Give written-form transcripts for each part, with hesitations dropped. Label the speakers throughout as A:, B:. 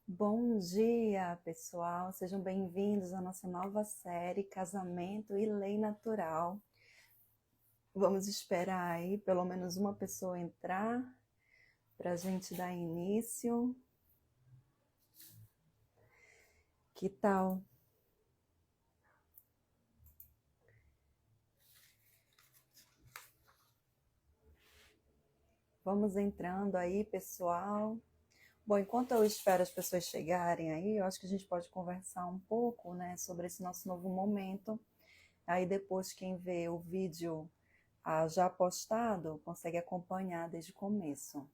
A: Bom dia, pessoal. Sejam bem-vindos à nossa nova série Casamento e Lei Natural. Vamos esperar aí pelo menos uma pessoa entrar para a gente dar início. Que tal? Vamos entrando aí, pessoal. Bom, enquanto eu espero as pessoas chegarem aí, eu acho que a gente pode conversar um pouco, né, sobre esse nosso novo momento. Aí depois quem vê o vídeo já postado consegue acompanhar desde o começo.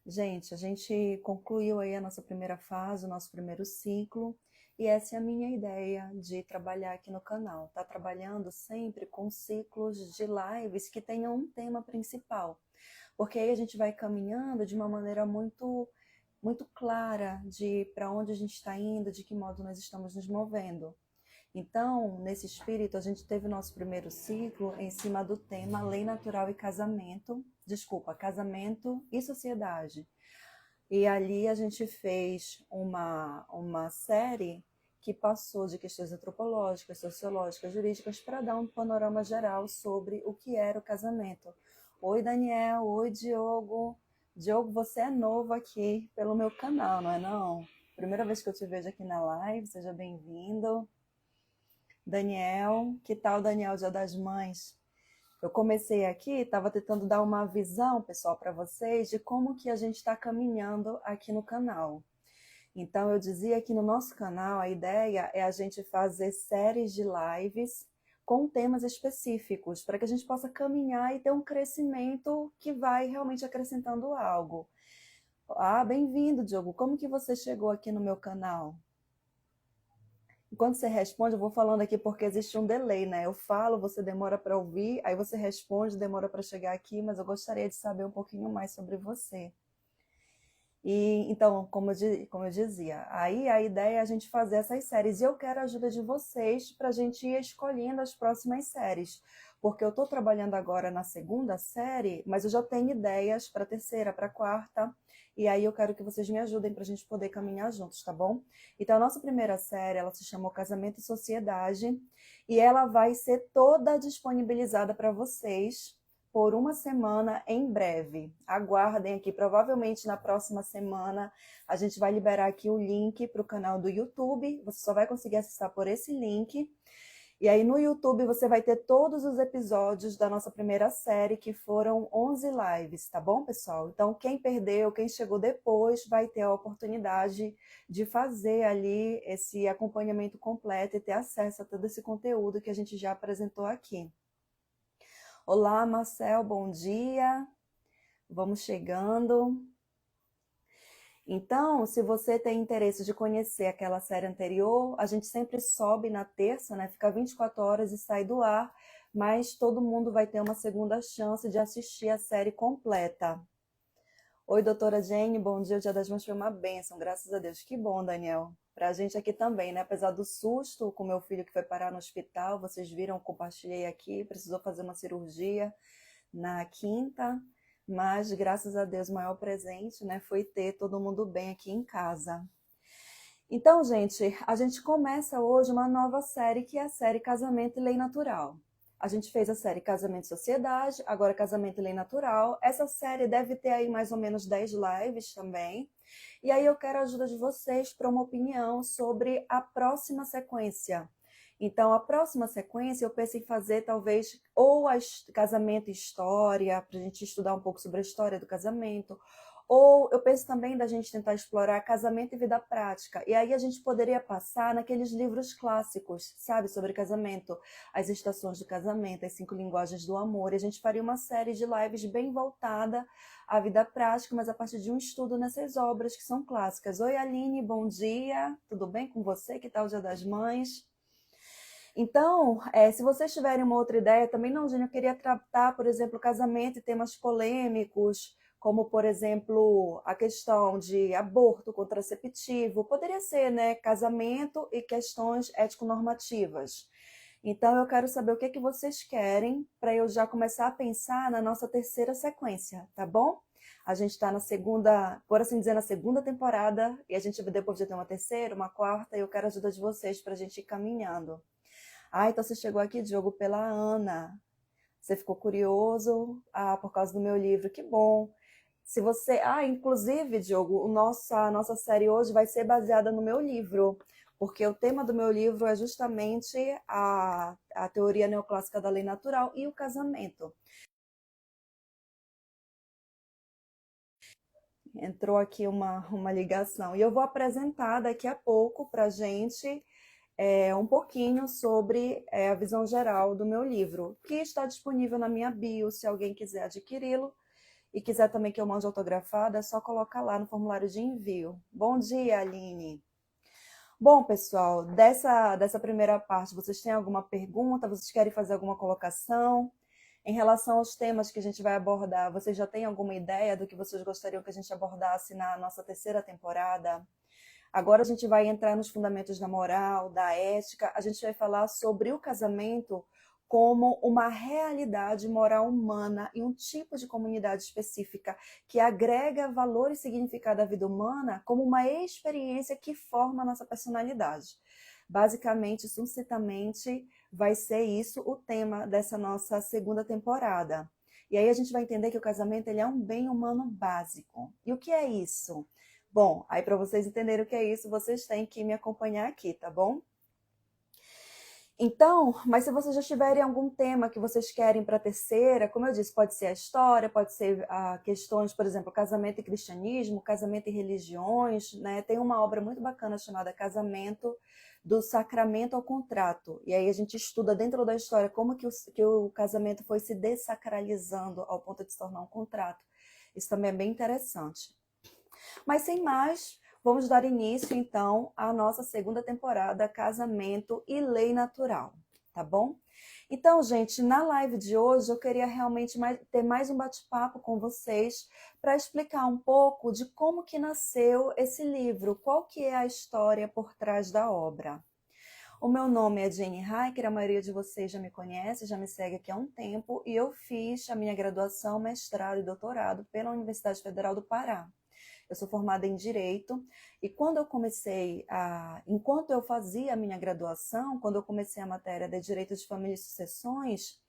A: Gente, a gente concluiu aí a nossa primeira fase, o nosso primeiro ciclo, e essa é a minha ideia de trabalhar aqui no canal. Tá trabalhando sempre com ciclos de lives que tenham um tema principal, porque aí a gente vai caminhando de uma maneira muito clara de para onde a gente está indo, de que modo nós estamos nos movendo. Então, nesse espírito, a gente teve o nosso primeiro ciclo em cima do tema Lei Natural e Casamento, desculpa, Casamento e Sociedade. E ali a gente fez uma série que passou de questões antropológicas, sociológicas, jurídicas, para dar um panorama geral sobre o que era o casamento. Oi, Daniel. Oi, Diogo. Diogo, você é novo aqui pelo meu canal, não é não? Primeira vez que eu te vejo aqui na live, seja bem-vindo. Daniel, que tal, Daniel, Dia das Mães? Eu comecei aqui, estava tentando dar uma visão, pessoal, para vocês de como que a gente está caminhando aqui no canal. Então, eu dizia que no nosso canal a ideia é a gente fazer séries de lives com temas específicos, para que a gente possa caminhar e ter um crescimento que vai realmente acrescentando algo. Ah, bem-vindo, Diogo. Como que você chegou aqui no meu canal? Enquanto você responde, eu vou falando aqui porque existe um delay, né? Eu falo, você demora para ouvir, aí você responde, demora para chegar aqui, mas eu gostaria de saber um pouquinho mais sobre você. E então, como eu dizia, aí a ideia é a gente fazer essas séries. E eu quero a ajuda de vocês para a gente ir escolhendo as próximas séries. Porque eu estou trabalhando agora na segunda série, mas eu já tenho ideias para a terceira, para a quarta. E aí eu quero que vocês me ajudem para a gente poder caminhar juntos, tá bom? Então, a nossa primeira série, ela se chamou Casamento e Sociedade. E ela vai ser toda disponibilizada para vocês por uma semana em breve. Aguardem aqui, provavelmente na próxima semana a gente vai liberar aqui o link para o canal do YouTube. Você só vai conseguir acessar por esse link. E aí no YouTube você vai ter todos os episódios da nossa primeira série, que foram 11 lives, tá bom, pessoal? Então quem perdeu, quem chegou depois, vai ter a oportunidade de fazer ali esse acompanhamento completo e ter acesso a todo esse conteúdo que a gente já apresentou aqui. Olá, Marcel, bom dia. Vamos chegando. Então, se você tem interesse de conhecer aquela série anterior, a gente sempre sobe na terça, né? Fica 24 horas e sai do ar, mas todo mundo vai ter uma segunda chance de assistir a série completa. Oi, doutora Jane, bom dia. O Dia das Mães foi uma bênção, graças a Deus. Que bom, Daniel. Pra gente aqui também, né? Apesar do susto com meu filho que foi parar no hospital, vocês viram, compartilhei aqui, precisou fazer uma cirurgia na quinta, mas graças a Deus o maior presente, né, foi ter todo mundo bem aqui em casa. Então, gente, a gente começa hoje uma nova série que é a série Casamento e Lei Natural. A gente fez a série Casamento e Sociedade, agora Casamento e Lei Natural. Essa série deve ter aí mais ou menos 10 lives também. E aí eu quero a ajuda de vocês para uma opinião sobre a próxima sequência. Então, a próxima sequência eu penso em fazer talvez ou casamento e história, para a gente estudar um pouco sobre a história do casamento, ou eu penso também da gente tentar explorar casamento e vida prática. E aí a gente poderia passar naqueles livros clássicos, sabe, sobre casamento, as estações do casamento, as 5 linguagens do amor. E a gente faria uma série de lives bem voltada à vida prática, mas a partir de um estudo nessas obras que são clássicas. Oi, Aline, bom dia. Tudo bem com você? Que tal o Dia das Mães? Então, se vocês tiverem uma outra ideia, também não, Júnior, eu queria tratar, por exemplo, casamento e temas polêmicos, como, por exemplo, a questão de aborto contraceptivo. Poderia ser, né, casamento e questões ético-normativas. Então, eu quero saber o que vocês querem para eu já começar a pensar na nossa terceira sequência, tá bom? A gente está na segunda, por assim dizer, na segunda temporada, e a gente depois vai ter uma terceira, uma quarta, e eu quero a ajuda de vocês para a gente ir caminhando. Ah, então você chegou aqui, Diogo, pela Ana. Você ficou curioso? Ah, por causa do meu livro, que bom. Se você. Ah, inclusive, Diogo, a nossa série hoje vai ser baseada no meu livro, porque o tema do meu livro é justamente a teoria neoclássica da lei natural e o casamento. Entrou aqui uma ligação. E eu vou apresentar daqui a pouco para a gente um pouquinho sobre a visão geral do meu livro, que está disponível na minha bio, se alguém quiser adquiri-lo. E quiser também que eu mande autografado, é só colocar lá no formulário de envio. Bom dia, Aline. Bom, pessoal, dessa primeira parte, vocês têm alguma pergunta? Vocês querem fazer alguma colocação? Em relação aos temas que a gente vai abordar, vocês já têm alguma ideia do que vocês gostariam que a gente abordasse na nossa terceira temporada? Agora a gente vai entrar nos fundamentos da moral, da ética, a gente vai falar sobre o casamento como uma realidade moral humana e um tipo de comunidade específica que agrega valor e significado à vida humana como uma experiência que forma a nossa personalidade. Basicamente, sucintamente, vai ser isso o tema dessa nossa segunda temporada. E aí a gente vai entender que o casamento ele é um bem humano básico. E o que é isso? Bom, aí para vocês entenderem o que é isso, vocês têm que me acompanhar aqui, tá bom? Então, mas se vocês já tiverem algum tema que vocês querem para a terceira, como eu disse, pode ser a história, pode ser questões, por exemplo, casamento e cristianismo, casamento e religiões, né? Tem uma obra muito bacana chamada Casamento, do Sacramento ao Contrato. E aí a gente estuda dentro da história como que o casamento foi se desacralizando ao ponto de se tornar um contrato. Isso também é bem interessante. Mas sem mais, vamos dar início então à nossa segunda temporada, Casamento e Lei Natural, tá bom? Então, gente, na live de hoje eu queria realmente ter mais um bate-papo com vocês para explicar um pouco de como que nasceu esse livro, qual que é a história por trás da obra. O meu nome é Jenny Heiker, a maioria de vocês já me conhece, já me segue aqui há um tempo, e eu fiz a minha graduação, mestrado e doutorado pela Universidade Federal do Pará. Eu sou formada em Direito e enquanto eu fazia a minha graduação, quando eu comecei a matéria de Direito de Família e Sucessões,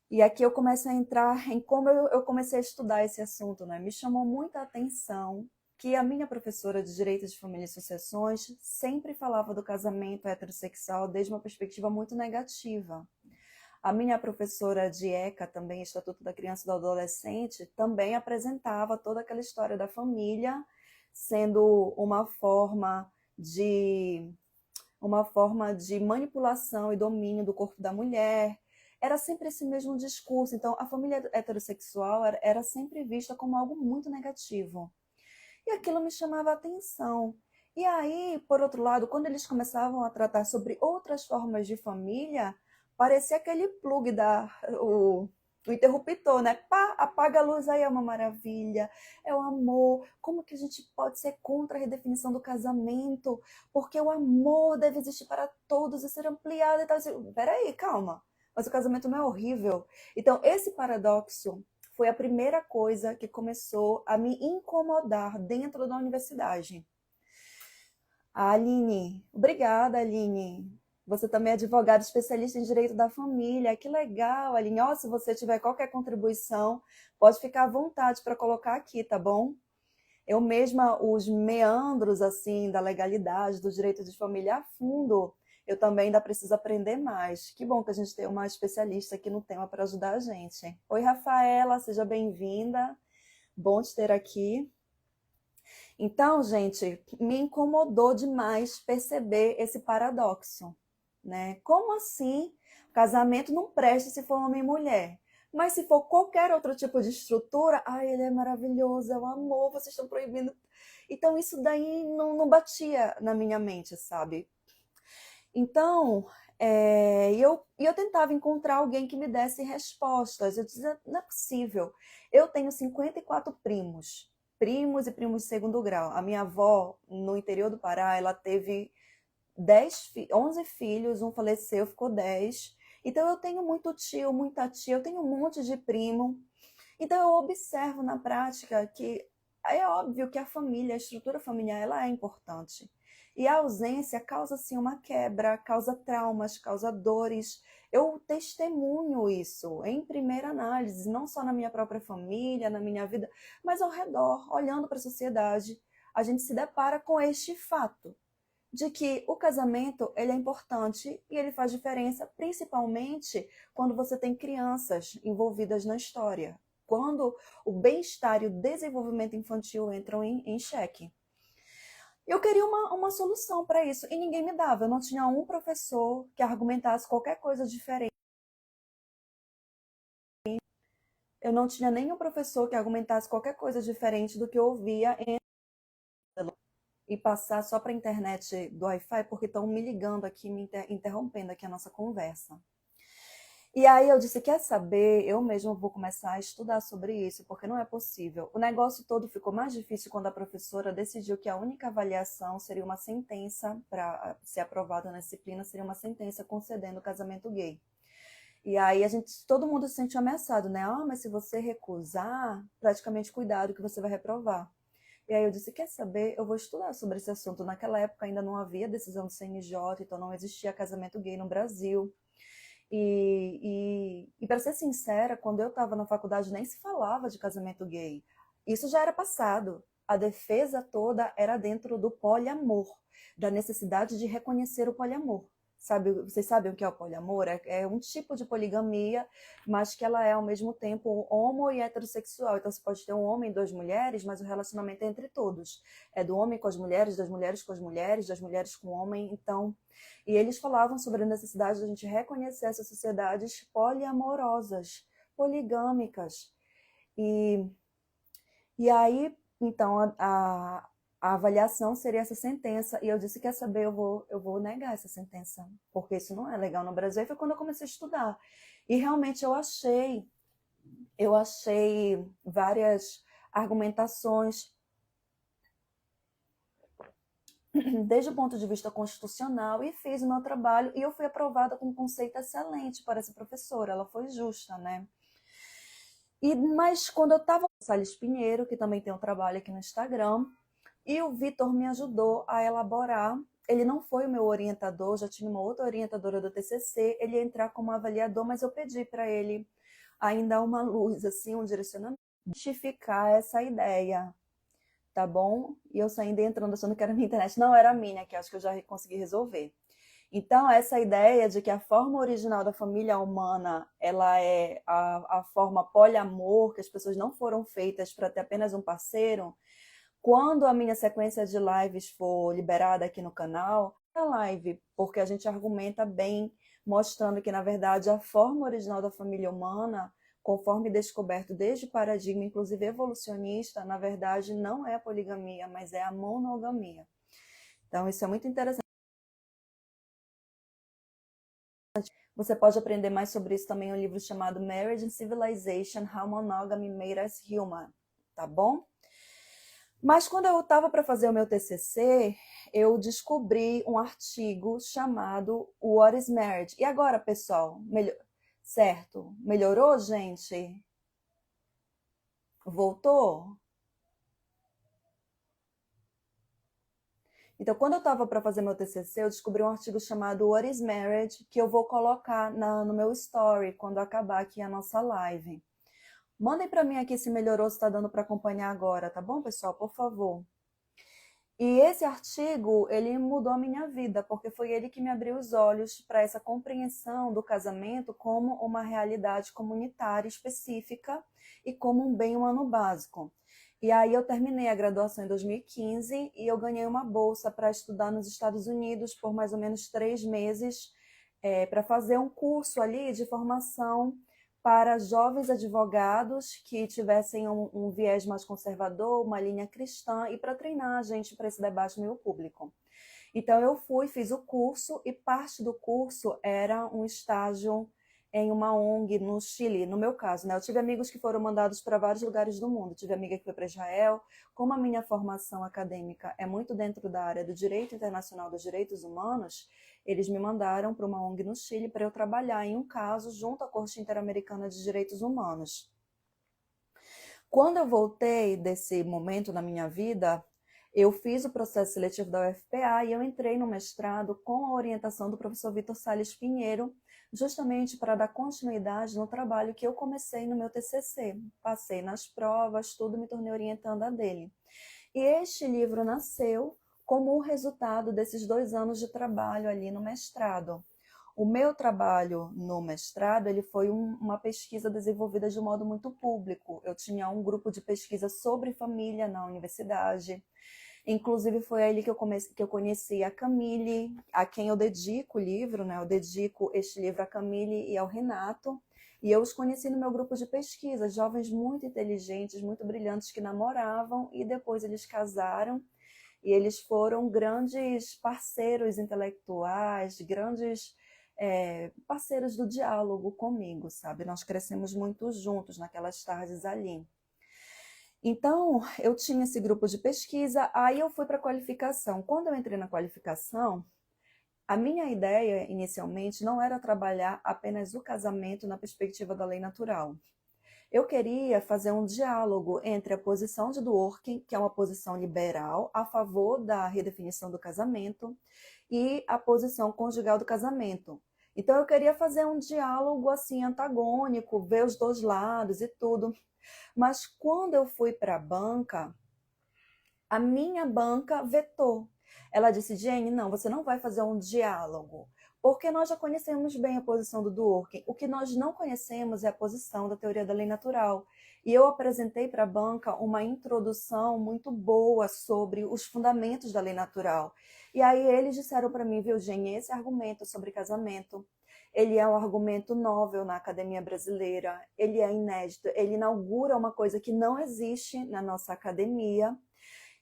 A: e aqui eu começo a entrar em como eu comecei a estudar esse assunto, né? Me chamou muita atenção que a minha professora de Direito de Família e Sucessões sempre falava do casamento heterossexual desde uma perspectiva muito negativa. A minha professora de ECA, também Estatuto da Criança e do Adolescente, também apresentava toda aquela história da família sendo uma forma de manipulação e domínio do corpo da mulher. Era sempre esse mesmo discurso. Então, a família heterossexual era sempre vista como algo muito negativo. E aquilo me chamava a atenção. E aí, por outro lado, quando eles começavam a tratar sobre outras formas de família, parecia aquele plug o interruptor, né? Pá, apaga a luz, aí é uma maravilha, é o amor. Como que a gente pode ser contra a redefinição do casamento? Porque o amor deve existir para todos e ser ampliado e tal. Peraí, calma. Mas o casamento não é horrível. Então, esse paradoxo foi a primeira coisa que começou a me incomodar dentro da universidade. A Aline, obrigada, Aline. Você também é advogada especialista em direito da família. Que legal, Aline. Se você tiver qualquer contribuição, pode ficar à vontade para colocar aqui, tá bom? Eu mesma, os meandros assim da legalidade, do direito de família a fundo, eu também ainda preciso aprender mais. Que bom que a gente tem uma especialista aqui no tema para ajudar a gente. Oi, Rafaela, seja bem-vinda. Bom te ter aqui. Então, gente, me incomodou demais perceber esse paradoxo, né? Como assim? Casamento não presta se for homem e mulher. Mas se for qualquer outro tipo de estrutura, ele é maravilhoso, é o amor, vocês estão proibindo. Então, isso daí não batia na minha mente, sabe? Então, eu tentava encontrar alguém que me desse respostas. Eu dizia, não é possível. Eu tenho 54 primos e primos de segundo grau. A minha avó, no interior do Pará, ela teve 11 filhos, um faleceu, ficou 10. Então, eu tenho muito tio, muita tia, eu tenho um monte de primo. Então eu observo na prática que é óbvio que a família, a estrutura familiar, ela é importante. E a ausência causa sim uma quebra, causa traumas, causa dores. Eu testemunho isso em primeira análise, não só na minha própria família, na minha vida, mas ao redor, olhando para a sociedade, a gente se depara com este fato de que o casamento ele é importante e ele faz diferença, principalmente quando você tem crianças envolvidas na história, quando o bem-estar e o desenvolvimento infantil entram em xeque. Eu queria uma solução para isso e ninguém me dava. Eu não tinha um professor que argumentasse qualquer coisa diferente. Eu não tinha nenhum professor que argumentasse qualquer coisa diferente do que eu ouvia e passar só para a internet do Wi-Fi, porque estão me ligando aqui, interrompendo aqui a nossa conversa. E aí eu disse, quer saber? Eu mesma vou começar a estudar sobre isso, porque não é possível. O negócio todo ficou mais difícil quando a professora decidiu que a única avaliação seria uma sentença, para ser aprovada na disciplina, seria uma sentença concedendo o casamento gay. E aí todo mundo se sentiu ameaçado, né? Ah, mas se você recusar, praticamente cuidado que você vai reprovar. E aí eu disse, quer saber? Eu vou estudar sobre esse assunto. Naquela época ainda não havia decisão do CNJ, então não existia casamento gay no Brasil. E para ser sincera, quando eu estava na faculdade nem se falava de casamento gay. Isso já era passado. A defesa toda era dentro do poliamor, da necessidade de reconhecer o poliamor. Sabe, vocês sabem o que é o poliamor? É um tipo de poligamia, mas que ela é ao mesmo tempo homo e heterossexual. Então você pode ter um homem e duas mulheres, mas o relacionamento é entre todos. É do homem com as mulheres, das mulheres com as mulheres, das mulheres com o homem. Então, e eles falavam sobre a necessidade de a gente reconhecer essas sociedades poliamorosas, poligâmicas. E, e aí, então, a avaliação seria essa sentença. E eu disse, quer saber, eu vou negar essa sentença, porque isso não é legal no Brasil. E foi quando eu comecei a estudar. E realmente eu achei várias argumentações desde o ponto de vista constitucional e fiz o meu trabalho e eu fui aprovada com um conceito excelente para essa professora, ela foi justa, né? Mas quando eu estava com o Salles Pinheiro, que também tem um trabalho aqui no Instagram, e o Vitor me ajudou a elaborar, ele não foi o meu orientador, já tinha uma outra orientadora do TCC, ele ia entrar como avaliador, mas eu pedi para ele ainda uma luz, assim, um direcionamento, justificar essa ideia, tá bom? E eu saindo entrando achando que era minha internet. Não, era a minha, que acho que eu já consegui resolver. Então, essa ideia de que a forma original da família humana, ela é a forma poliamor, que as pessoas não foram feitas para ter apenas um parceiro, quando a minha sequência de lives for liberada aqui no canal, é live, porque a gente argumenta bem, mostrando que, na verdade, a forma original da família humana, conforme descoberto desde o paradigma, inclusive evolucionista, na verdade, não é a poligamia, mas é a monogamia. Então, isso é muito interessante. Você pode aprender mais sobre isso também em um livro chamado Marriage and Civilization, How Monogamy Made Us Human, tá bom? Mas quando eu estava para fazer o meu TCC, eu descobri um artigo chamado What is Marriage? E agora, pessoal, certo? Melhorou, gente? Voltou? Então, quando eu estava para fazer meu TCC, eu descobri um artigo chamado What is Marriage? Que eu vou colocar no meu story quando acabar aqui a nossa live. Mandem para mim aqui se melhorou, se está dando para acompanhar agora, tá bom, pessoal? Por favor. E esse artigo, ele mudou a minha vida, porque foi ele que me abriu os olhos para essa compreensão do casamento como uma realidade comunitária específica e como um bem humano básico. E aí eu terminei a graduação em 2015 e eu ganhei uma bolsa para estudar nos Estados Unidos por mais ou menos 3 meses, para fazer um curso ali de formação para jovens advogados que tivessem um viés mais conservador, uma linha cristã, e para treinar a gente para esse debate meio público. Então eu fiz o curso, e parte do curso era um estágio em uma ONG no Chile, no meu caso, né? Eu tive amigos que foram mandados para vários lugares do mundo. Tive amiga que foi para Israel. Como a minha formação acadêmica é muito dentro da área do direito internacional dos direitos humanos, eles me mandaram para uma ONG no Chile para eu trabalhar em um caso junto à Corte Interamericana de Direitos Humanos. Quando eu voltei desse momento na minha vida, eu fiz o processo seletivo da UFPA e eu entrei no mestrado com a orientação do professor Vitor Sales Pinheiro, justamente para dar continuidade no trabalho que eu comecei no meu TCC. Passei nas provas, tudo, me tornei orientanda dele. E este livro nasceu como o resultado desses 2 anos de trabalho ali no mestrado. O meu trabalho no mestrado, ele foi uma pesquisa desenvolvida de um modo muito público. Eu tinha um grupo de pesquisa sobre família na universidade. Inclusive, foi ali que eu conheci a Camille, a quem eu dedico o livro, né? Eu dedico este livro a Camille e ao Renato. E eu os conheci no meu grupo de pesquisa, jovens muito inteligentes, muito brilhantes, que namoravam e depois eles casaram. E eles foram grandes parceiros intelectuais, grandes parceiros do diálogo comigo, sabe? Nós crescemos muito juntos naquelas tardes ali. Então, eu tinha esse grupo de pesquisa, aí eu fui para a qualificação. Quando eu entrei na qualificação, a minha ideia inicialmente não era trabalhar apenas o casamento na perspectiva da lei natural. Eu queria fazer um diálogo entre a posição de Dworkin, que é uma posição liberal, a favor da redefinição do casamento, e a posição conjugal do casamento. Então, eu queria fazer um diálogo assim antagônico, ver os dois lados e tudo. Mas quando eu fui para a banca, a minha banca vetou. Ela disse: Jane, não, você não vai fazer um diálogo, porque nós já conhecemos bem a posição do Dworkin. O que nós não conhecemos é a posição da teoria da lei natural. E eu apresentei para a banca uma introdução muito boa sobre os fundamentos da lei natural. E aí eles disseram para mim: viu, Jane, esse argumento sobre casamento, ele é um argumento novel na academia brasileira, ele é inédito, ele inaugura uma coisa que não existe na nossa academia.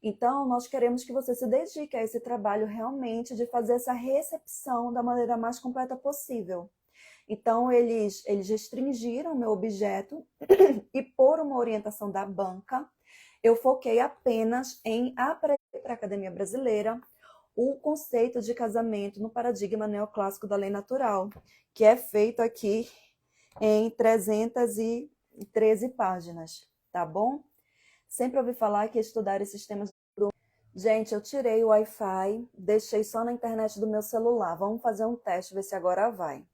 A: Então, nós queremos que você se dedique a esse trabalho realmente de fazer essa recepção da maneira mais completa possível. Então, eles restringiram o meu objeto e, por uma orientação da banca, eu foquei apenas em aprender para a academia brasileira o conceito de casamento no paradigma neoclássico da lei natural, que é feito aqui em 313 páginas, tá bom? Sempre ouvi falar que estudar esses temas... Gente, eu tirei o Wi-Fi, deixei só na internet do meu celular. Vamos fazer um teste, ver se agora vai.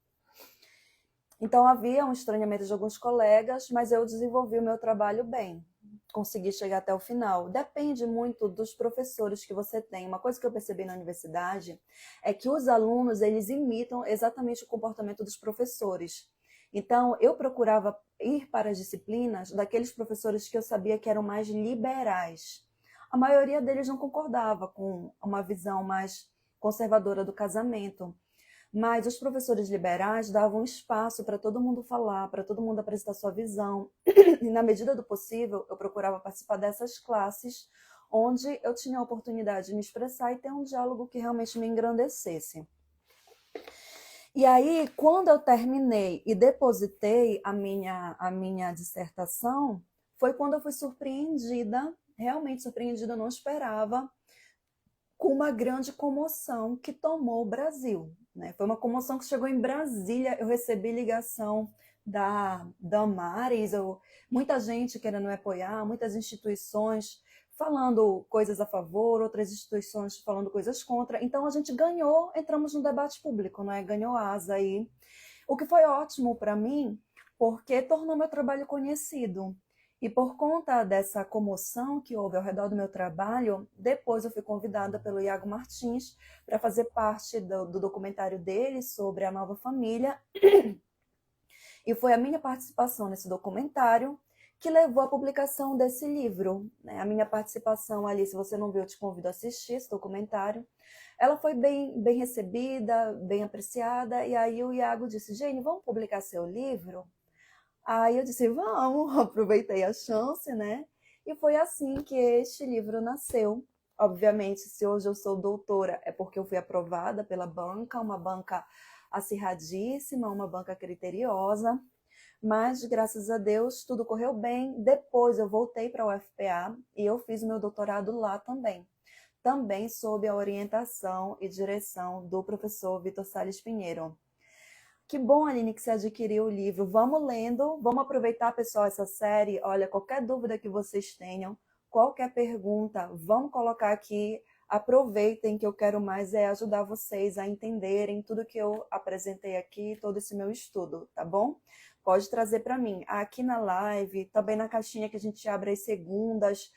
A: Então, havia um estranhamento de alguns colegas, mas eu desenvolvi o meu trabalho bem. Consegui chegar até o final. Depende muito dos professores que você tem. Uma coisa que eu percebi na universidade é que os alunos, eles imitam exatamente o comportamento dos professores. Então, eu procurava ir para as disciplinas daqueles professores que eu sabia que eram mais liberais. A maioria deles não concordava com uma visão mais conservadora do casamento. Mas os professores liberais davam espaço para todo mundo falar, para todo mundo apresentar sua visão. E, na medida do possível, eu procurava participar dessas classes onde eu tinha a oportunidade de me expressar e ter um diálogo que realmente me engrandecesse. E aí, quando eu terminei e depositei a minha dissertação, foi quando eu fui surpreendida, realmente surpreendida, eu não esperava, com uma grande comoção que tomou o Brasil. Né? Foi uma comoção que chegou em Brasília, eu recebi ligação da Damares, muita gente querendo me apoiar, muitas instituições falando coisas a favor, outras instituições falando coisas contra. Então a gente ganhou, entramos no debate público, né? Ganhou asa aí. O que foi ótimo para mim, porque tornou meu trabalho conhecido. E por conta dessa comoção que houve ao redor do meu trabalho, depois eu fui convidada pelo Iago Martins para fazer parte do documentário dele sobre a nova família. E foi a minha participação nesse documentário que levou à publicação desse livro. A minha participação ali, se você não viu, eu te convido a assistir esse documentário. Ela foi bem recebida, bem apreciada, e aí o Iago disse: Jane, vamos publicar seu livro? Aí eu disse: vamos, aproveitei a chance, né? E foi assim que este livro nasceu. Obviamente, se hoje eu sou doutora, é porque eu fui aprovada pela banca, uma banca acirradíssima, uma banca criteriosa, mas graças a Deus tudo correu bem. Depois eu voltei para a UFPA e eu fiz o meu doutorado lá também sob a orientação e direção do professor Vitor Sales Pinheiro. Que bom, Aline, que você adquiriu o livro. Vamos lendo, vamos aproveitar, pessoal, essa série. Olha, qualquer dúvida que vocês tenham, qualquer pergunta, vamos colocar aqui. Aproveitem, que eu quero mais é ajudar vocês a entenderem tudo que eu apresentei aqui, todo esse meu estudo, tá bom? Pode trazer para mim, aqui na live, também na caixinha que a gente abre às segundas.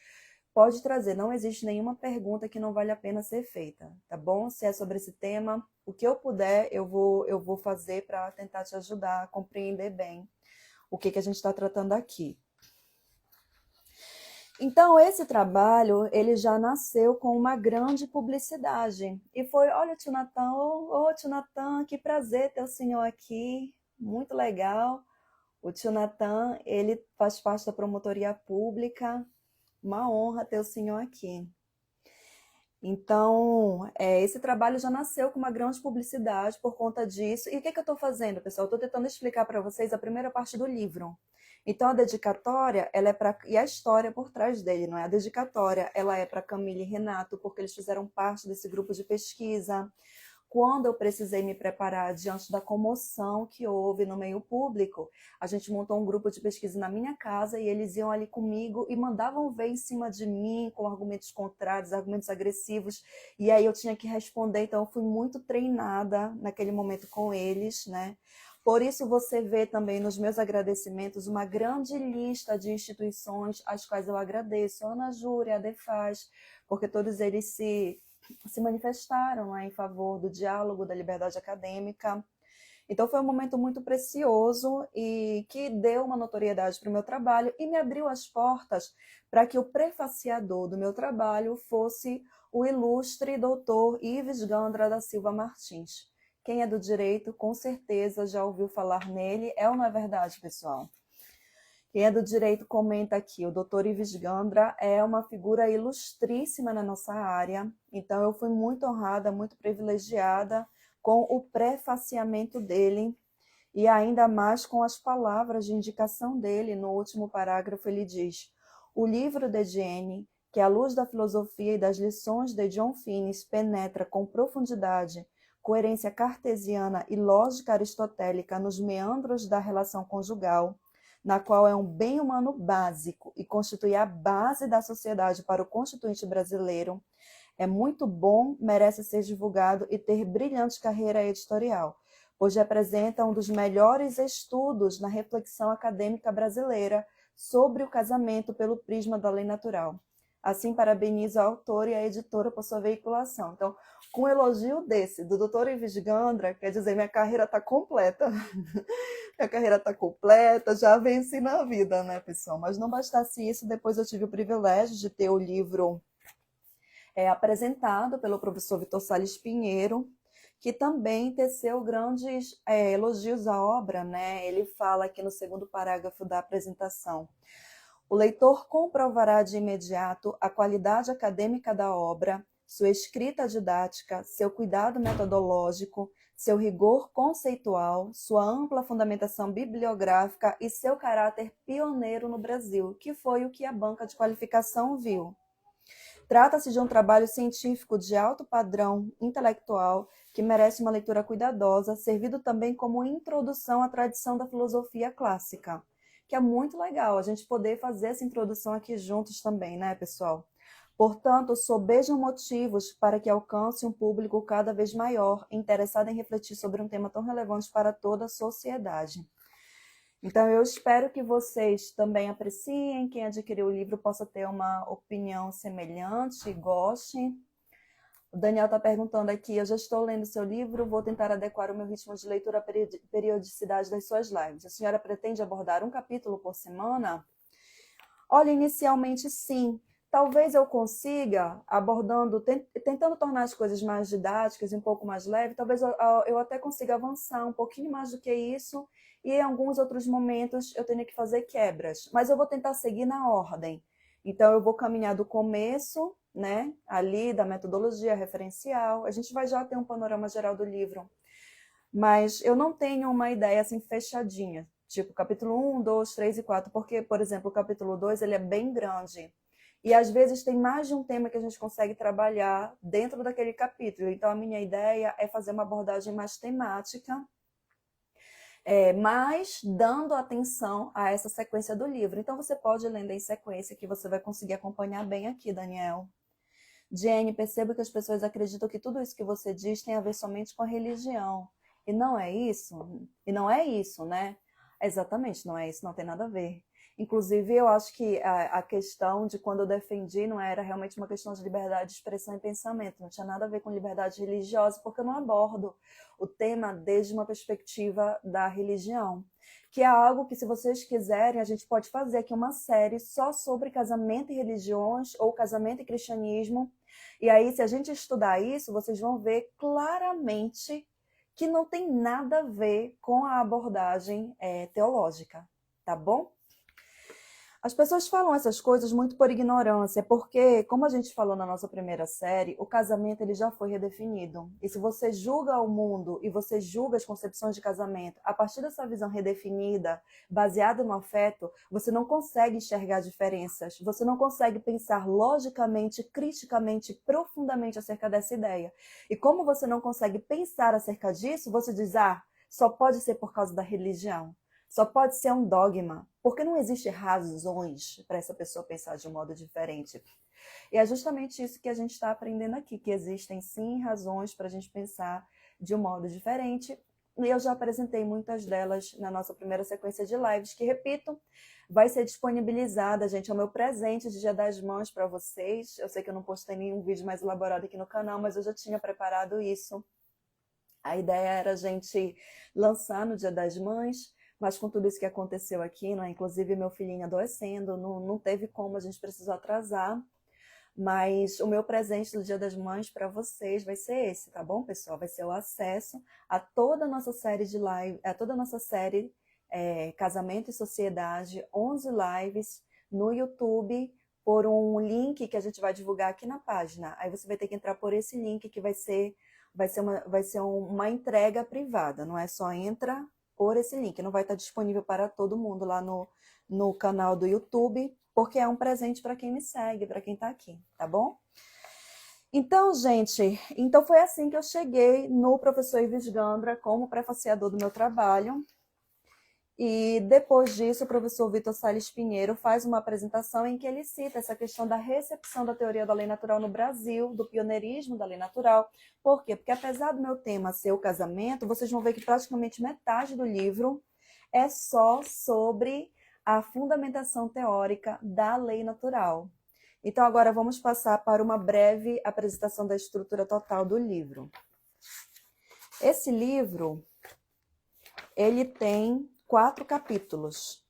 A: Pode trazer, não existe nenhuma pergunta que não vale a pena ser feita, tá bom? Se é sobre esse tema, o que eu puder, eu vou fazer para tentar te ajudar a compreender bem o que a gente está tratando aqui. Então, esse trabalho, ele já nasceu com uma grande publicidade. E foi, olha, tio Natan, tio Natan, que prazer ter o senhor aqui, muito legal. O tio Natan, ele faz parte da promotoria pública, uma honra ter o senhor aqui. Então, esse trabalho já nasceu com uma grande publicidade por conta disso. E o que eu estou fazendo, pessoal? Eu estou tentando explicar para vocês a primeira parte do livro. Então, a dedicatória, ela é para... E a história por trás dele, não é? A dedicatória, ela é para Camila e Renato, porque eles fizeram parte desse grupo de pesquisa. Quando eu precisei me preparar diante da comoção que houve no meio público, a gente montou um grupo de pesquisa na minha casa e eles iam ali comigo e mandavam ver em cima de mim com argumentos contrários, argumentos agressivos, e aí eu tinha que responder. Então eu fui muito treinada naquele momento com eles, né? Por isso você vê também nos meus agradecimentos uma grande lista de instituições às quais eu agradeço, a Ana Júlia, a Defaz, porque todos eles se manifestaram, né, em favor do diálogo, da liberdade acadêmica. Então foi um momento muito precioso e que deu uma notoriedade para o meu trabalho e me abriu as portas para que o prefaciador do meu trabalho fosse o ilustre doutor Ives Gandra da Silva Martins. Quem é do direito, com certeza já ouviu falar nele. É ou não é verdade, pessoal? Quem é do direito comenta aqui, o doutor Ives Gandra é uma figura ilustríssima na nossa área, então eu fui muito honrada, muito privilegiada com o prefaciamento dele e ainda mais com as palavras de indicação dele. No último parágrafo ele diz: o livro de Jane, que à luz da filosofia e das lições de John Finnes penetra com profundidade, coerência cartesiana e lógica aristotélica nos meandros da relação conjugal, na qual é um bem humano básico e constitui a base da sociedade para o constituinte brasileiro, é muito bom, merece ser divulgado e ter brilhante carreira editorial, pois representa um dos melhores estudos na reflexão acadêmica brasileira sobre o casamento pelo prisma da lei natural. Assim, parabenizo a autora e a editora por sua veiculação. Então, com um elogio desse, do Dr. Ives Gandra, quer dizer, minha carreira está completa. Minha carreira está completa, já venci na vida, né, pessoal? Mas não bastasse isso, depois eu tive o privilégio de ter o livro apresentado pelo professor Vitor Sales Pinheiro, que também teceu grandes elogios à obra, né? Ele fala aqui no segundo parágrafo da apresentação: o leitor comprovará de imediato a qualidade acadêmica da obra, sua escrita didática, seu cuidado metodológico, seu rigor conceitual, sua ampla fundamentação bibliográfica e seu caráter pioneiro no Brasil, que foi o que a banca de qualificação viu. Trata-se de um trabalho científico de alto padrão intelectual que merece uma leitura cuidadosa, servido também como introdução à tradição da filosofia clássica, que é muito legal a gente poder fazer essa introdução aqui juntos também, né, pessoal? Portanto, sobejam motivos para que alcance um público cada vez maior, interessado em refletir sobre um tema tão relevante para toda a sociedade. Então, eu espero que vocês também apreciem, quem adquiriu o livro possa ter uma opinião semelhante, goste. O Daniel está perguntando aqui: eu já estou lendo seu livro, vou tentar adequar o meu ritmo de leitura à periodicidade das suas lives. A senhora pretende abordar um capítulo por semana? Olha, inicialmente sim. Talvez eu consiga, abordando, tentando tornar as coisas mais didáticas e um pouco mais leve, talvez eu até consiga avançar um pouquinho mais do que isso, e em alguns outros momentos eu tenha que fazer quebras. Mas eu vou tentar seguir na ordem. Então, eu vou caminhar do começo, né, ali da metodologia referencial. A gente vai já ter um panorama geral do livro. Mas eu não tenho uma ideia assim fechadinha, tipo capítulo 1, 2, 3 e 4, porque, por exemplo, o capítulo 2 ele é bem grande. E às vezes tem mais de um tema que a gente consegue trabalhar dentro daquele capítulo. Então a minha ideia é fazer uma abordagem mais temática mas dando atenção a essa sequência do livro. Então você pode ler em sequência que você vai conseguir acompanhar bem aqui, Daniel. Jenny, perceba que as pessoas acreditam que tudo isso que você diz tem a ver somente com a religião. E não é isso. E não é isso, né? Exatamente, não é isso, não tem nada a ver. Inclusive, eu acho que a questão de quando eu defendi não era realmente uma questão de liberdade de expressão e pensamento, não tinha nada a ver com liberdade religiosa, porque eu não abordo o tema desde uma perspectiva da religião, que é algo que, se vocês quiserem, a gente pode fazer aqui uma série só sobre casamento e religiões, ou casamento e cristianismo. E aí, se a gente estudar isso, vocês vão ver claramente que não tem nada a ver com a abordagem teológica, tá bom? As pessoas falam essas coisas muito por ignorância, porque, como a gente falou na nossa primeira série, o casamento ele já foi redefinido. E se você julga o mundo e você julga as concepções de casamento a partir dessa visão redefinida, baseada no afeto, você não consegue enxergar diferenças, você não consegue pensar logicamente, criticamente, profundamente acerca dessa ideia. E como você não consegue pensar acerca disso, você diz, só pode ser por causa da religião. Só pode ser um dogma, porque não existe razões para essa pessoa pensar de um modo diferente. E é justamente isso que a gente está aprendendo aqui, que existem sim razões para a gente pensar de um modo diferente. E eu já apresentei muitas delas na nossa primeira sequência de lives, que, repito, vai ser disponibilizada, gente, é o meu presente de Dia das Mães para vocês. Eu sei que eu não postei nenhum vídeo mais elaborado aqui no canal, mas eu já tinha preparado isso. A ideia era a gente lançar no Dia das Mães, mas com tudo isso que aconteceu aqui, né? Inclusive meu filhinho adoecendo, não teve como, a gente precisou atrasar. Mas o meu presente do Dia das Mães para vocês vai ser esse, tá bom, pessoal? Vai ser o acesso a toda a nossa série de live, a toda a nossa série Casamento e Sociedade, 11 lives no YouTube, por um link que a gente vai divulgar aqui na página. Aí você vai ter que entrar por esse link que vai ser uma entrega privada, não é só entra por esse link, não vai estar disponível para todo mundo lá no canal do YouTube, porque é um presente para quem me segue, para quem está aqui, tá bom? Então, gente, foi assim que eu cheguei no professor Ives Gandra como prefaciador do meu trabalho. E depois disso, o professor Vitor Salles Pinheiro faz uma apresentação em que ele cita essa questão da recepção da teoria da lei natural no Brasil, do pioneirismo da lei natural. Por quê? Porque apesar do meu tema ser o casamento, vocês vão ver que praticamente metade do livro é só sobre a fundamentação teórica da lei natural. Então, agora vamos passar para uma breve apresentação da estrutura total do livro. Esse livro, ele tem 4 capítulos.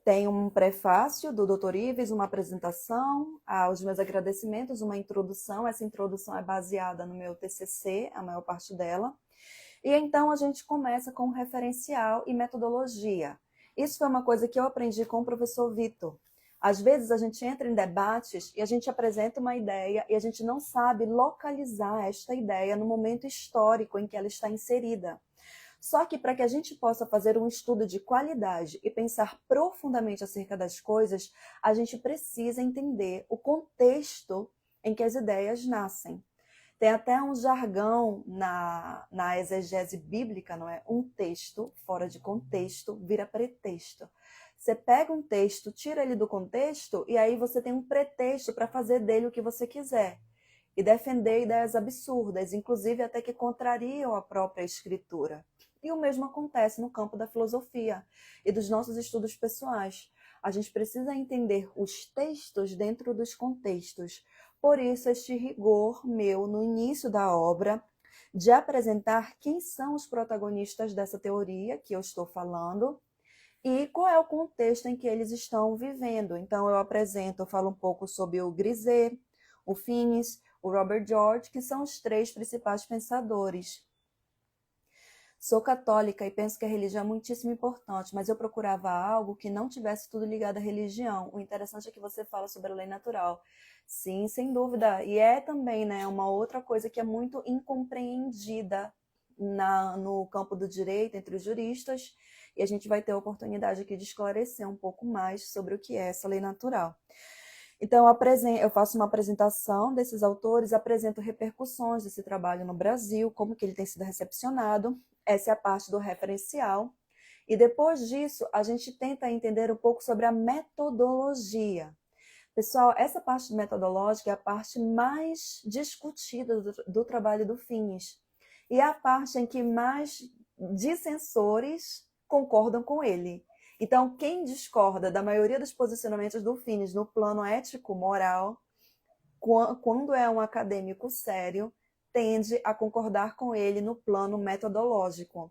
A: Tem um prefácio do Dr. Ives, uma apresentação, os meus agradecimentos, uma introdução. Essa introdução é baseada no meu TCC, a maior parte dela. E então a gente começa com referencial e metodologia. Isso foi uma coisa que eu aprendi com o professor Vitor. Às vezes a gente entra em debates e a gente apresenta uma ideia e a gente não sabe localizar esta ideia no momento histórico em que ela está inserida. Só que para que a gente possa fazer um estudo de qualidade e pensar profundamente acerca das coisas, a gente precisa entender o contexto em que as ideias nascem. Tem até um jargão na exegese bíblica, não é? Um texto fora de contexto vira pretexto. Você pega um texto, tira ele do contexto e aí você tem um pretexto para fazer dele o que você quiser. E defender ideias absurdas, inclusive até que contrariam a própria escritura. E o mesmo acontece no campo da filosofia e dos nossos estudos pessoais. A gente precisa entender os textos dentro dos contextos. Por isso, este rigor meu no início da obra de apresentar quem são os protagonistas dessa teoria que eu estou falando e qual é o contexto em que eles estão vivendo. Então, eu falo um pouco sobre o Grisé, o Finis, o Robert George, que são os 3 principais pensadores. Sou católica e penso que a religião é muitíssimo importante, mas eu procurava algo que não tivesse tudo ligado à religião. O interessante é que você fala sobre a lei natural. Sim, sem dúvida. E é também, né, uma outra coisa que é muito incompreendida no campo do direito, entre os juristas, e a gente vai ter a oportunidade aqui de esclarecer um pouco mais sobre o que é essa lei natural. Então, eu faço uma apresentação desses autores, apresento repercussões desse trabalho no Brasil, como que ele tem sido recepcionado. Essa é a parte do referencial. E depois disso, a gente tenta entender um pouco sobre a metodologia. Pessoal, essa parte metodológica é a parte mais discutida do trabalho do Finis. E é a parte em que mais dissensores concordam com ele. Então, quem discorda da maioria dos posicionamentos do Finis no plano ético-moral, quando é um acadêmico sério, tende a concordar com ele no plano metodológico.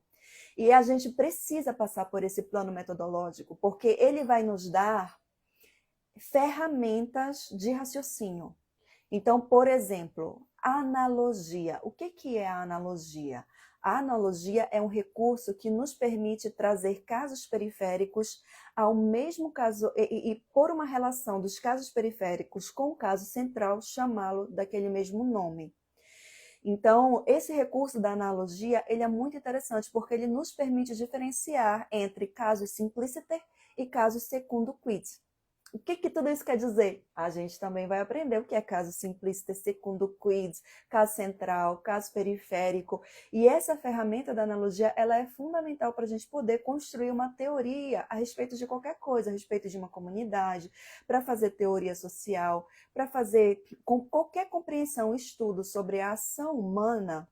A: E a gente precisa passar por esse plano metodológico, porque ele vai nos dar ferramentas de raciocínio. Então, por exemplo, analogia. O que é a analogia? A analogia é um recurso que nos permite trazer casos periféricos ao mesmo caso e por uma relação dos casos periféricos com o caso central, chamá-lo daquele mesmo nome. Então, esse recurso da analogia, ele é muito interessante porque ele nos permite diferenciar entre casos simpliciter e casos secundo quid. O que tudo isso quer dizer? A gente também vai aprender o que é caso simplista, secundo quid, caso central, caso periférico. E essa ferramenta da analogia, ela é fundamental para a gente poder construir uma teoria a respeito de qualquer coisa, a respeito de uma comunidade, para fazer teoria social, para fazer com qualquer compreensão, estudo sobre a ação humana,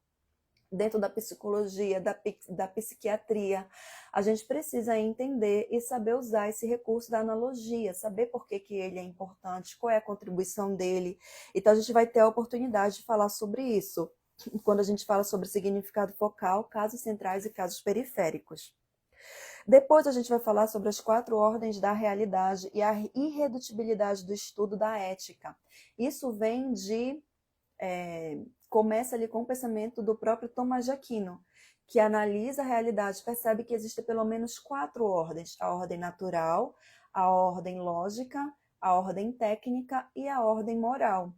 A: dentro da psicologia, da psiquiatria, a gente precisa entender e saber usar esse recurso da analogia, saber por que ele é importante, qual é a contribuição dele. Então, a gente vai ter a oportunidade de falar sobre isso, quando a gente fala sobre significado focal, casos centrais e casos periféricos. Depois a gente vai falar sobre as 4 ordens da realidade e a irredutibilidade do estudo da ética. Isso vem de... começa ali com o pensamento do próprio Tomás de Aquino, que analisa a realidade, percebe que existem pelo menos 4 ordens: a ordem natural, a ordem lógica, a ordem técnica e a ordem moral.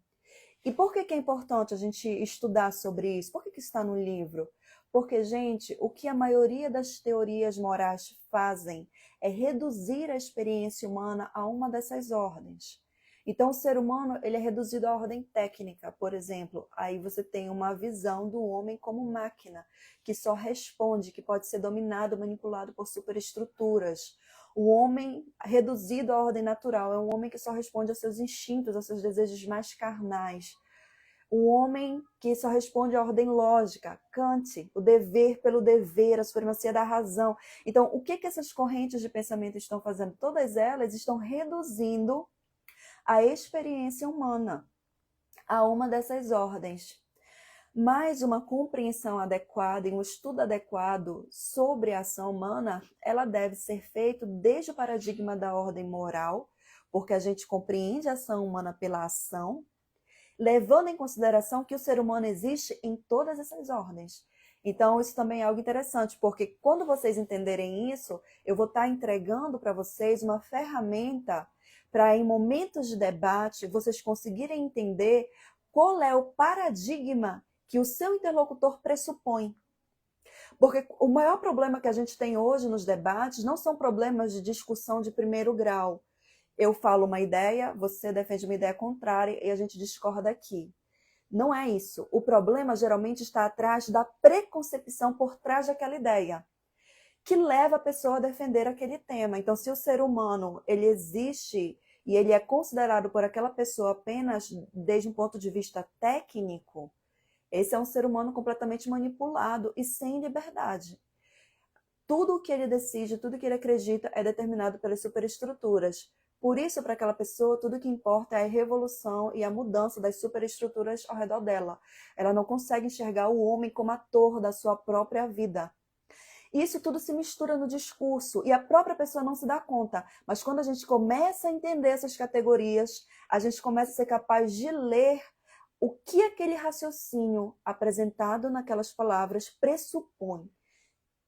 A: E por que é importante a gente estudar sobre isso? Por que isso está no livro? Porque, gente, o que a maioria das teorias morais fazem é reduzir a experiência humana a uma dessas ordens. Então, o ser humano ele é reduzido à ordem técnica, por exemplo. Aí você tem uma visão do homem como máquina, que só responde, que pode ser dominado, manipulado por superestruturas. O homem reduzido à ordem natural é um homem que só responde aos seus instintos, aos seus desejos mais carnais. Um homem que só responde à ordem lógica, Kant, o dever pelo dever, a supremacia da razão. Então, o que essas correntes de pensamento estão fazendo? Todas elas estão reduzindo a experiência humana a uma dessas ordens. Mas uma compreensão adequada e um estudo adequado sobre a ação humana, ela deve ser feita desde o paradigma da ordem moral, porque a gente compreende a ação humana pela ação, levando em consideração que o ser humano existe em todas essas ordens. Então, isso também é algo interessante, porque quando vocês entenderem isso, eu vou estar entregando para vocês uma ferramenta para, em momentos de debate, vocês conseguirem entender qual é o paradigma que o seu interlocutor pressupõe. Porque o maior problema que a gente tem hoje nos debates não são problemas de discussão de primeiro grau. Eu falo uma ideia, você defende uma ideia contrária e a gente discorda aqui. Não é isso. O problema geralmente está atrás da preconcepção por trás daquela ideia, que leva a pessoa a defender aquele tema. Então, se o ser humano ele existe e ele é considerado por aquela pessoa apenas desde um ponto de vista técnico, esse é um ser humano completamente manipulado e sem liberdade. Tudo o que ele decide, tudo o que ele acredita é determinado pelas superestruturas. Por isso, para aquela pessoa, tudo o que importa é a revolução e a mudança das superestruturas ao redor dela. Ela não consegue enxergar o homem como ator da sua própria vida. Isso tudo se mistura no discurso e a própria pessoa não se dá conta. Mas quando a gente começa a entender essas categorias, a gente começa a ser capaz de ler o que aquele raciocínio apresentado naquelas palavras pressupõe.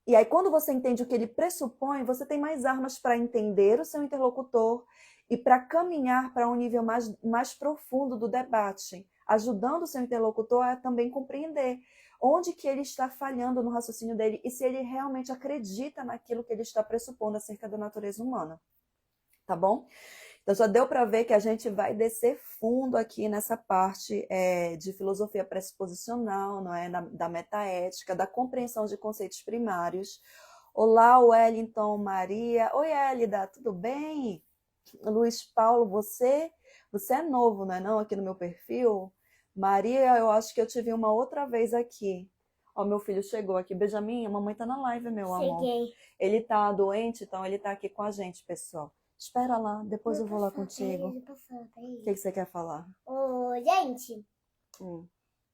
A: E aí, quando você entende o que ele pressupõe, você tem mais armas para entender o seu interlocutor e para caminhar para um nível mais profundo do debate, ajudando o seu interlocutor a também compreender onde que ele está falhando no raciocínio dele e se ele realmente acredita naquilo que ele está pressupondo acerca da natureza humana. Tá bom? Então já deu para ver que a gente vai descer fundo aqui nessa parte de filosofia pressuposicional, não é? Da metaética, da compreensão de conceitos primários. Olá, Wellington, Maria. Oi, Elida, tudo bem? Luiz Paulo, você é novo, não é não, aqui no meu perfil? Maria, eu acho que eu te vi uma outra vez aqui. Ó, meu filho chegou aqui. Benjamin, a mamãe tá na live, meu amor.
B: Cheguei.
A: Ele tá doente, então ele tá aqui com a gente, pessoal. Espera lá, depois eu vou lá
B: Peraí,
A: contigo.
B: eu posso falar, peraí.
A: O que você quer falar?
B: Ô, gente,
A: Hum.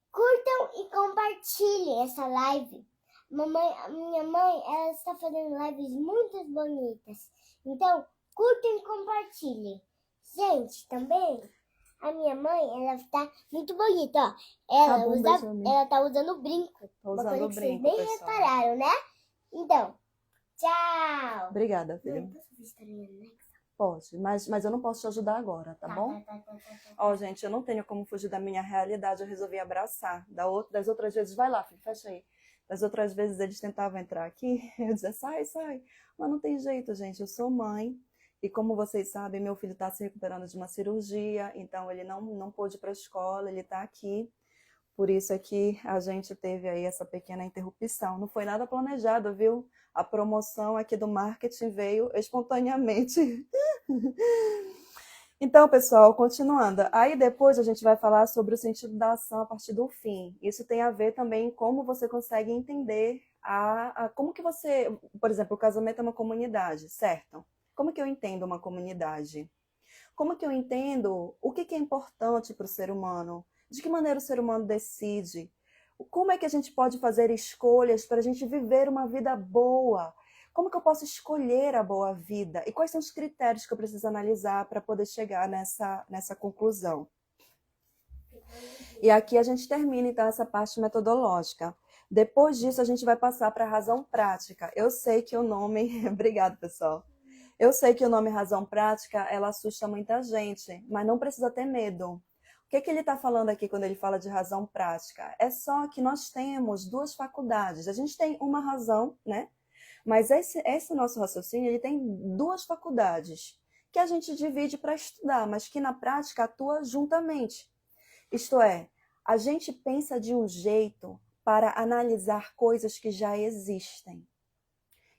B: curtam e compartilhem essa live. A minha mãe, ela está fazendo lives muito bonitas. Então, curtam e compartilhem. Gente, também, a minha mãe, ela está muito bonita, ó.
A: Tá bom, Benjamin.
B: Ela tá usando brinco.
A: Tô
B: Uma
A: usando
B: coisa que
A: brinco,
B: vocês nem
A: pessoal.
B: repararam, né? Então, tchau.
A: Obrigada, filho.
B: Mãe, posso ver historinha, né?
A: Pode, mas eu não posso te ajudar agora, tá bom?
B: Tá.
A: Ó, gente, eu não tenho como fugir da minha realidade, eu resolvi abraçar. Das outras vezes, vai lá, filho, fecha aí. Das outras vezes eles tentavam entrar aqui, eu dizia, sai. Mas não tem jeito, gente, eu sou mãe. E como vocês sabem, meu filho está se recuperando de uma cirurgia, então ele não pôde ir para a escola, ele está aqui. Por isso é que a gente teve aí essa pequena interrupção. Não foi nada planejado, viu? A promoção aqui do marketing veio espontaneamente. Então, pessoal, continuando. Aí depois a gente vai falar sobre o sentido da ação a partir do fim. Isso tem a ver também com como você consegue entender como que você, por exemplo, o casamento é uma comunidade, certo? Como que eu entendo uma comunidade? Como que eu entendo o que é importante para o ser humano? De que maneira o ser humano decide? Como é que a gente pode fazer escolhas para a gente viver uma vida boa? Como que eu posso escolher a boa vida? E quais são os critérios que eu preciso analisar para poder chegar nessa conclusão? E aqui a gente termina, então, essa parte metodológica. Depois disso, a gente vai passar para a razão prática. Eu sei que o nome... Obrigada, pessoal. Eu sei que o nome razão prática, ela assusta muita gente, mas não precisa ter medo. O que ele está falando aqui quando ele fala de razão prática? É só que nós temos duas faculdades. A gente tem uma razão, né? Mas esse nosso raciocínio, ele tem duas faculdades que a gente divide para estudar, mas que na prática atua juntamente. Isto é, a gente pensa de um jeito para analisar coisas que já existem.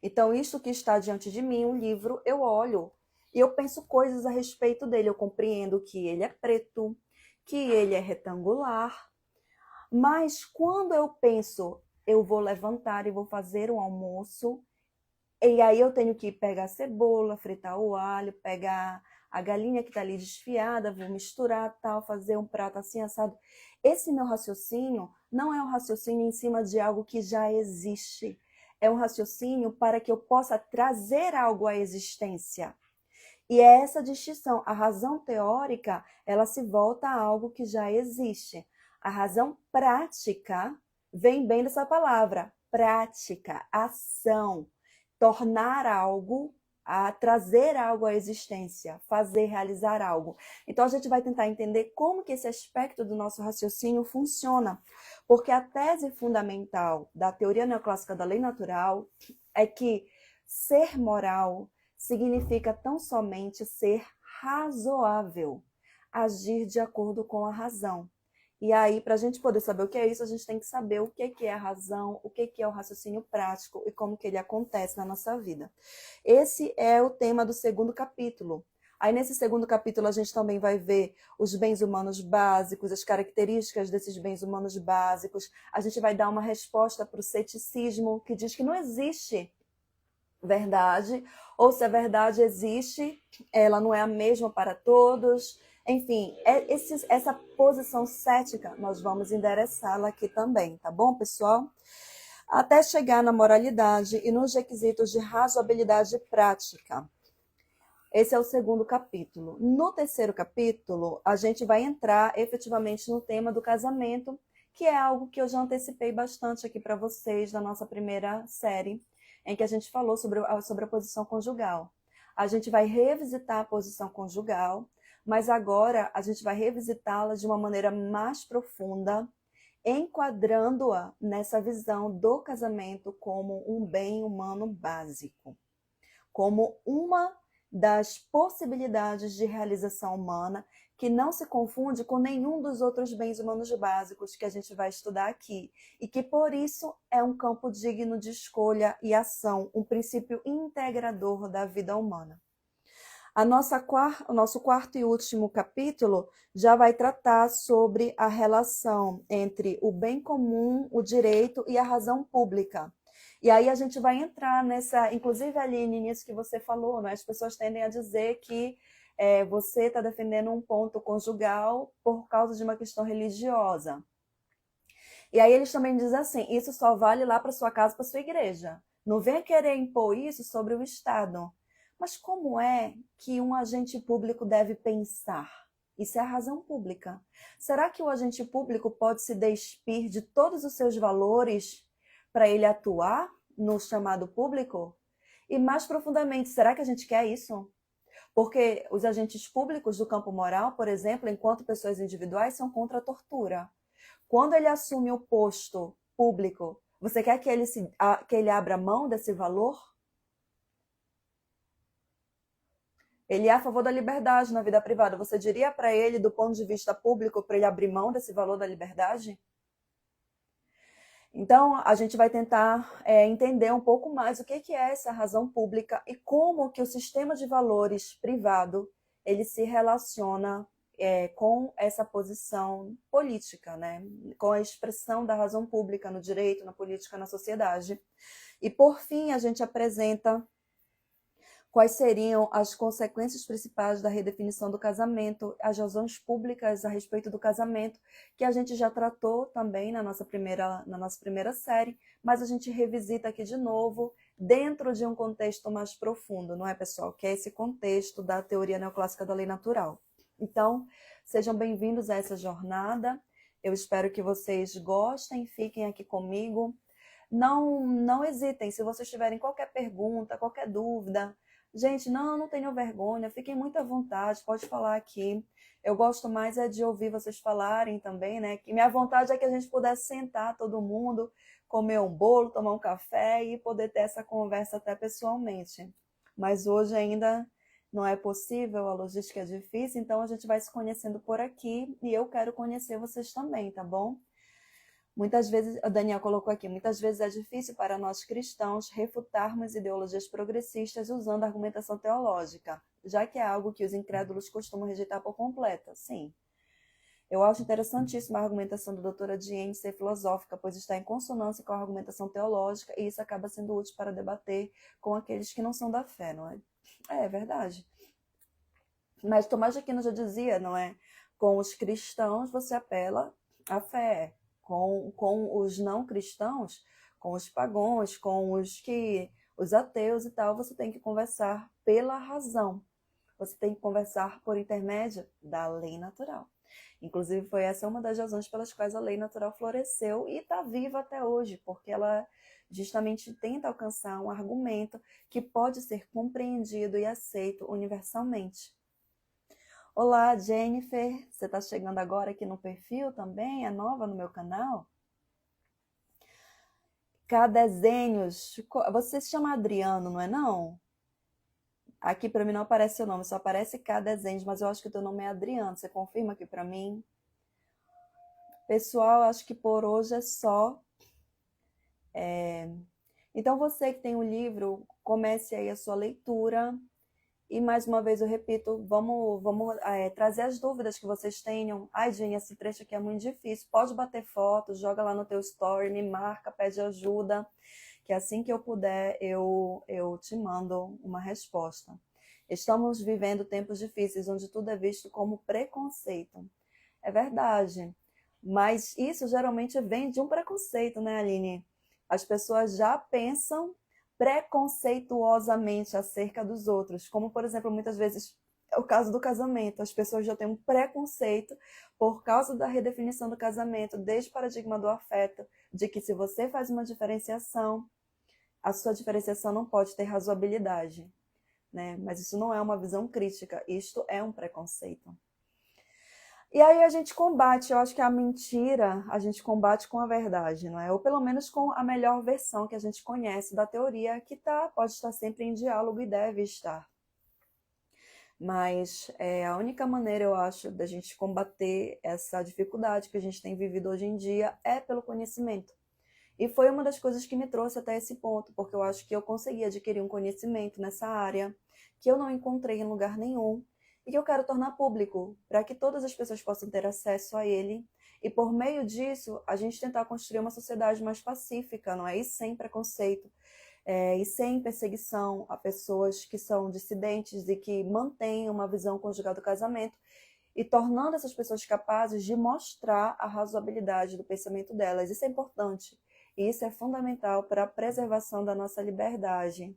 A: Então, isso que está diante de mim, um livro, eu olho e eu penso coisas a respeito dele. Eu compreendo que ele é preto, que ele é retangular. Mas quando eu penso, eu vou levantar e vou fazer um almoço, e aí eu tenho que pegar a cebola, fritar o alho, pegar a galinha que está ali desfiada, vou misturar, tal, fazer um prato assim assado. Esse meu raciocínio não é um raciocínio em cima de algo que já existe. É um raciocínio para que eu possa trazer algo à existência. E é essa distinção. A razão teórica, ela se volta a algo que já existe. A razão prática vem bem dessa palavra, prática, ação, tornar algo, a trazer algo à existência, fazer, realizar algo. Então a gente vai tentar entender como que esse aspecto do nosso raciocínio funciona, porque a tese fundamental da teoria neoclássica da lei natural é que ser moral significa tão somente ser razoável, agir de acordo com a razão. E aí, para a gente poder saber o que é isso, a gente tem que saber o que é a razão, o que é o raciocínio prático e como que ele acontece na nossa vida. Esse é o tema do segundo capítulo. Aí, nesse segundo capítulo, a gente também vai ver os bens humanos básicos, as características desses bens humanos básicos. A gente vai dar uma resposta para o ceticismo, que diz que não existe verdade, ou se a verdade existe, ela não é a mesma para todos. Enfim, essa posição cética, nós vamos endereçá-la aqui também, tá bom, pessoal? Até chegar na moralidade e nos requisitos de razoabilidade prática. Esse é o segundo capítulo. No terceiro capítulo, a gente vai entrar efetivamente no tema do casamento, que é algo que eu já antecipei bastante aqui para vocês na nossa primeira série, em que a gente falou sobre a posição conjugal. A gente vai revisitar a posição conjugal, mas agora a gente vai revisitá-la de uma maneira mais profunda, enquadrando-a nessa visão do casamento como um bem humano básico, como uma das possibilidades de realização humana, que não se confunde com nenhum dos outros bens humanos básicos que a gente vai estudar aqui, e que por isso é um campo digno de escolha e ação, um princípio integrador da vida humana. O nosso quarto e último capítulo já vai tratar sobre a relação entre o bem comum, o direito e a razão pública. E aí a gente vai entrar nessa, inclusive, Aline, nisso que você falou, né? As pessoas tendem a dizer que você está defendendo um ponto conjugal por causa de uma questão religiosa. E aí eles também dizem assim, isso só vale lá para sua casa, para sua igreja. Não venha querer impor isso sobre o Estado. Mas como é que um agente público deve pensar? Isso é a razão pública. Será que o agente público pode se despir de todos os seus valores para ele atuar no chamado público? E mais profundamente, será que a gente quer isso? Porque os agentes públicos do campo moral, por exemplo, enquanto pessoas individuais, são contra a tortura. Quando ele assume o posto público, você quer que ele abra mão desse valor? Ele é a favor da liberdade na vida privada. Você diria para ele, do ponto de vista público, para ele abrir mão desse valor da liberdade? Então, a gente vai tentar entender um pouco mais o que é essa razão pública e como que o sistema de valores privado ele se relaciona com essa posição política, né? Com a expressão da razão pública no direito, na política, na sociedade. E, por fim, a gente apresenta quais seriam as consequências principais da redefinição do casamento, as razões públicas a respeito do casamento, que a gente já tratou também na nossa primeira série, mas a gente revisita aqui de novo, dentro de um contexto mais profundo, não é, pessoal? Que é esse contexto da teoria neoclássica da lei natural. Então, sejam bem-vindos a essa jornada. Eu espero que vocês gostem, fiquem aqui comigo. Não hesitem, se vocês tiverem qualquer pergunta, qualquer dúvida, gente, não tenham vergonha, fiquem muito à vontade, pode falar aqui. Eu gosto mais de ouvir vocês falarem também, né? Que minha vontade é que a gente pudesse sentar todo mundo, comer um bolo, tomar um café e poder ter essa conversa até pessoalmente. Mas hoje ainda não é possível, a logística é difícil, então a gente vai se conhecendo por aqui e eu quero conhecer vocês também, tá bom? Muitas vezes, a Daniel colocou aqui, muitas vezes é difícil para nós cristãos refutarmos ideologias progressistas usando argumentação teológica, já que é algo que os incrédulos costumam rejeitar por completo. Sim. Eu acho interessantíssima a argumentação da doutora Diane ser filosófica, pois está em consonância com a argumentação teológica e isso acaba sendo útil para debater com aqueles que não são da fé, não é? É verdade. Mas Tomás de Aquino já dizia, não é? Com os cristãos você apela à fé. Com os não cristãos, com os pagãos, com os ateus e tal, você tem que conversar pela razão. Você tem que conversar por intermédio da lei natural. Inclusive, foi essa uma das razões pelas quais a lei natural floresceu e está viva até hoje, porque ela justamente tenta alcançar um argumento que pode ser compreendido e aceito universalmente. Olá, Jennifer, você está chegando agora aqui no perfil também? É nova no meu canal? Cadesenhos, você se chama Adriano, não é não? Aqui para mim não aparece seu nome, só aparece Cadesenhos, mas eu acho que o teu nome é Adriano, você confirma aqui para mim? Pessoal, acho que por hoje é só. Então você que tem o livro, comece aí a sua leitura. E mais uma vez eu repito, vamos trazer as dúvidas que vocês tenham. Ai, Jenny, esse trecho aqui é muito difícil. Pode bater foto, joga lá no teu story, me marca, pede ajuda, que assim que eu puder, eu te mando uma resposta. Estamos vivendo tempos difíceis, onde tudo é visto como preconceito. É verdade, mas isso geralmente vem de um preconceito, né, Aline? As pessoas já pensam preconceituosamente acerca dos outros, como, por exemplo, muitas vezes é o caso do casamento. As pessoas já têm um preconceito por causa da redefinição do casamento, desde o paradigma do afeto, de que se você faz uma diferenciação, a sua diferenciação não pode ter razoabilidade, né? Mas isso não é uma visão crítica, isto é um preconceito. E aí a gente combate, eu acho que a mentira a gente combate com a verdade, não é? Ou pelo menos com a melhor versão que a gente conhece da teoria, que pode estar sempre em diálogo e deve estar. Mas a única maneira, eu acho, da gente combater essa dificuldade que a gente tem vivido hoje em dia é pelo conhecimento. E foi uma das coisas que me trouxe até esse ponto, porque eu acho que eu consegui adquirir um conhecimento nessa área que eu não encontrei em lugar nenhum e que eu quero tornar público, para que todas as pessoas possam ter acesso a ele e por meio disso a gente tentar construir uma sociedade mais pacífica, não é? E sem preconceito, e sem perseguição a pessoas que são dissidentes e que mantêm uma visão conjugal do casamento e tornando essas pessoas capazes de mostrar a razoabilidade do pensamento delas. Isso é importante. E isso é fundamental para a preservação da nossa liberdade.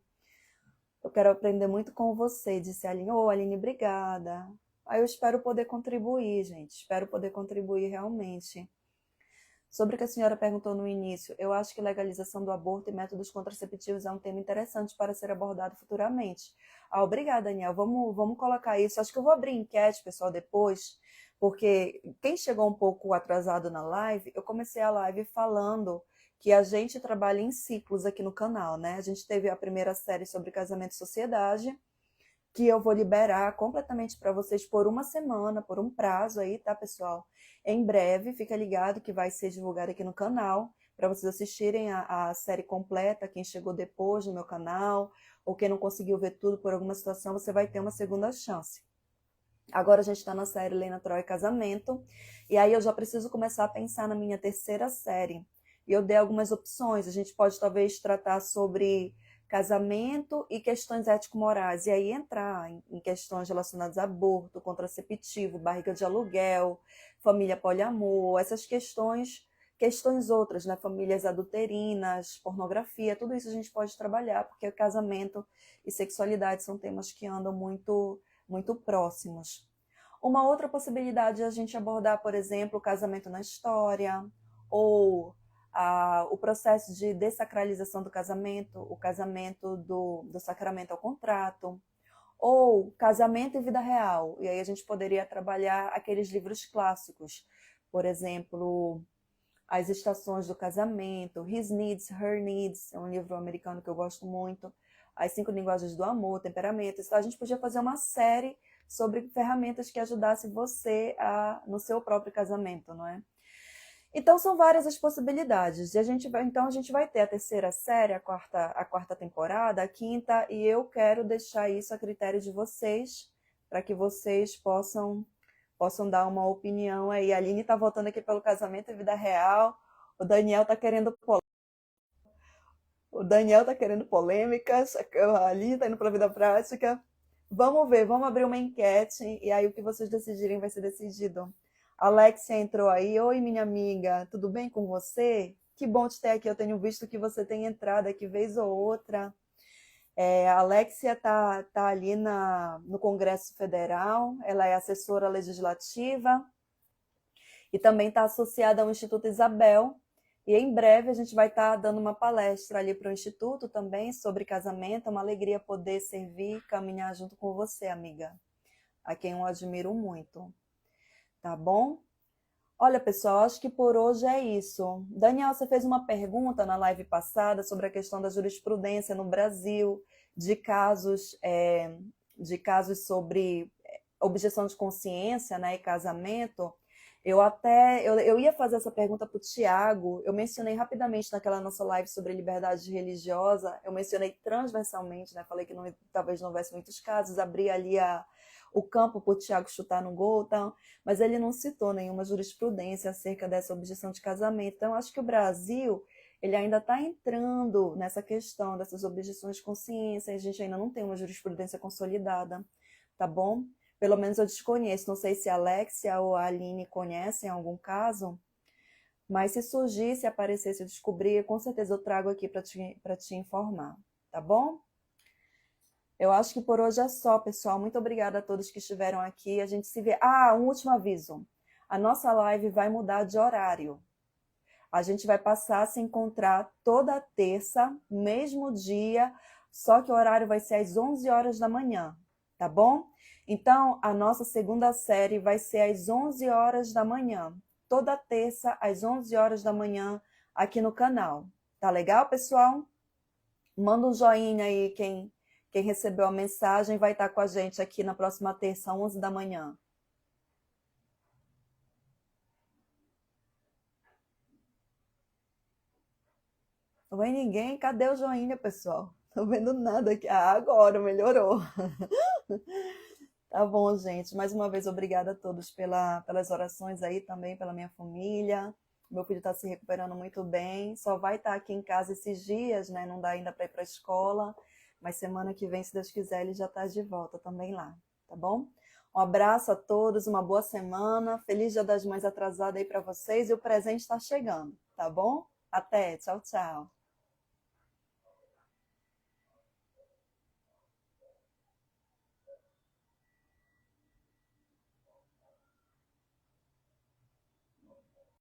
A: Eu quero aprender muito com você, disse a Aline. Ô, Aline, obrigada. Aí eu espero poder contribuir, gente. Espero poder contribuir realmente. Sobre o que a senhora perguntou no início, eu acho que legalização do aborto e métodos contraceptivos é um tema interessante para ser abordado futuramente. Ah, obrigada, Daniel. Vamos colocar isso. Acho que eu vou abrir enquete, pessoal, depois, porque quem chegou um pouco atrasado na live, eu comecei a live falando que a gente trabalha em ciclos aqui no canal, né? A gente teve a primeira série sobre casamento e sociedade, que eu vou liberar completamente para vocês por uma semana, por um prazo aí, tá, pessoal? Em breve, fica ligado que vai ser divulgado aqui no canal, para vocês assistirem a série completa, quem chegou depois no meu canal, ou quem não conseguiu ver tudo por alguma situação, você vai ter uma segunda chance. Agora a gente está na série Lei Natural e Casamento, e aí eu já preciso começar a pensar na minha terceira série. E eu dei algumas opções, a gente pode talvez tratar sobre casamento e questões ético-morais, e aí entrar em questões relacionadas a aborto, contraceptivo, barriga de aluguel, família poliamor, essas questões outras, né? Famílias adulterinas, pornografia, tudo isso a gente pode trabalhar, porque casamento e sexualidade são temas que andam muito próximos. Uma outra possibilidade é a gente abordar, por exemplo, o casamento na história, ou o processo de dessacralização do casamento, o casamento do sacramento ao contrato, ou casamento e vida real. E aí a gente poderia trabalhar aqueles livros clássicos, por exemplo, As Estações do Casamento, His Needs, Her Needs, é um livro americano que eu gosto muito, As 5 Linguagens do Amor, Temperamentos. Então, a gente podia fazer uma série sobre ferramentas que ajudassem você no seu próprio casamento, não é? Então são várias as possibilidades. E então a gente vai ter a terceira série, a quarta temporada, a quinta, e eu quero deixar isso a critério de vocês, para que vocês possam dar uma opinião aí. A Aline está voltando aqui pelo casamento e vida real. O Daniel está querendo polêmicas. A Aline está indo para a vida prática. Vamos ver, vamos abrir uma enquete e aí o que vocês decidirem vai ser decidido. Alexia entrou aí. Oi, minha amiga, tudo bem com você? Que bom te ter aqui. Eu tenho visto que você tem entrado aqui vez ou outra. A Alexia está ali no Congresso Federal, ela é assessora legislativa e também está associada ao Instituto Isabel. E em breve a gente vai estar dando uma palestra ali para o Instituto também sobre casamento. É uma alegria poder servir e caminhar junto com você, amiga, a quem eu admiro muito. Tá bom? Olha, pessoal, acho que por hoje é isso. Daniel, você fez uma pergunta na live passada sobre a questão da jurisprudência no Brasil, de casos sobre objeção de consciência, né, e casamento. Eu ia fazer essa pergunta para o Tiago, eu mencionei rapidamente naquela nossa live sobre liberdade religiosa, eu mencionei transversalmente, né, falei que talvez não houvesse muitos casos, abri ali o campo para o Tiago chutar no gol, então, mas ele não citou nenhuma jurisprudência acerca dessa objeção de casamento. Então, acho que o Brasil ele ainda está entrando nessa questão dessas objeções de consciência, a gente ainda não tem uma jurisprudência consolidada, tá bom? Pelo menos eu desconheço, não sei se a Alexia ou a Aline conhecem algum caso, mas se surgir, se aparecer, se eu descobrir, com certeza eu trago aqui para te informar, tá bom? Eu acho que por hoje é só, pessoal. Muito obrigada a todos que estiveram aqui. A gente se vê. Um último aviso. A nossa live vai mudar de horário. A gente vai passar a se encontrar toda terça, mesmo dia, só que o horário vai ser às 11 horas da manhã, tá bom? Então, a nossa segunda série vai ser às 11 horas da manhã. Toda terça, às 11 horas da manhã, aqui no canal. Tá legal, pessoal? Manda um joinha aí Quem recebeu a mensagem vai estar com a gente aqui na próxima terça, 11 da manhã. Não vem ninguém? Cadê o joinha, pessoal? Não vendo nada aqui. Ah, agora melhorou. Tá bom, gente. Mais uma vez, obrigada a todos pelas orações aí também, pela minha família. Meu filho está se recuperando muito bem. Só vai estar aqui em casa esses dias, né? Não dá ainda para ir para a escola. Mas semana que vem, se Deus quiser, ele já está de volta também lá. Tá bom? Um abraço a todos, uma boa semana. Feliz Dia das Mães atrasado aí para vocês. E o presente está chegando, tá bom? Até. Tchau, tchau.